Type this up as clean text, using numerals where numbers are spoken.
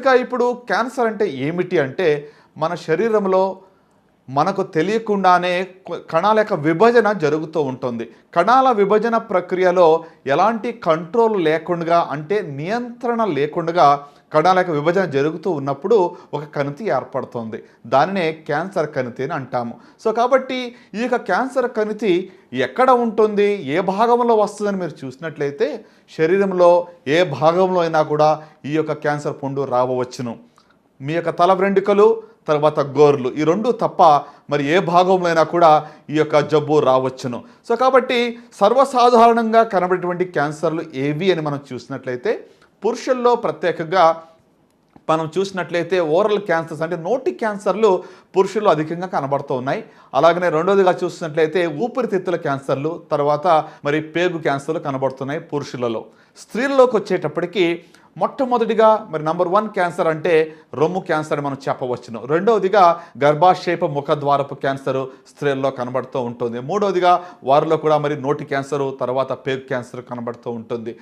ఇక ఇప్పుడు క్యాన్సర్ అంటే ఏమిటి అంటే మన శరీరంలో మనకు తెలియకుండానే కణాల యొక్క విభజన జరుగుతూ ఉంటుంది. కణాల విభజన ప్రక్రియలో ఎలాంటి కంట్రోల్ లేకుండా అంటే నియంత్రణ లేకుండా కణాల యొక్క విభజన జరుగుతూ ఉన్నప్పుడు ఒక కణితి ఏర్పడుతుంది. దానినే క్యాన్సర్ కణితి అని అంటాము. సో కాబట్టి ఈ యొక్క క్యాన్సర్ కణితి ఎక్కడ ఉంటుంది, ఏ భాగంలో వస్తుందని మీరు చూసినట్లయితే శరీరంలో ఏ భాగంలో అయినా కూడా ఈ యొక్క క్యాన్సర్ పుండు రావచ్చును. మీ యొక్క తల వెంట్రుకలు తర్వాత గోర్లు ఈ రెండు తప్ప మరి ఏ భాగంలో అయినా కూడా ఈ యొక్క జబ్బు రావచ్చును. సో కాబట్టి సర్వసాధారణంగా కనబడేటువంటి క్యాన్సర్లు ఏవి అని మనం చూసినట్లయితే పురుషుల్లో ప్రత్యేకంగా మనం చూసినట్లయితే ఓరల్ క్యాన్సర్స్ అంటే నోటి క్యాన్సర్లు పురుషుల్లో అధికంగా కనబడుతూ ఉన్నాయి. అలాగనే రెండోదిగా చూసినట్లయితే ఊపిరితిత్తుల క్యాన్సర్లు, తర్వాత మరి పేగు క్యాన్సర్లు కనబడుతున్నాయి పురుషులలో. స్త్రీల్లోకి వచ్చేటప్పటికి మొట్టమొదటిగా మరి నంబర్ 1 క్యాన్సర్ అంటే రొమ్ము క్యాన్సర్ మనం చెప్పవచ్చును. రెండవదిగా గర్భాశయపు ముఖద్వారపు క్యాన్సరు స్త్రీల్లో కనబడుతూ ఉంటుంది. మూడవదిగా వారిలో కూడా మరి నోటి క్యాన్సరు, తర్వాత పేగు క్యాన్సర్ కనబడుతూ ఉంటుంది.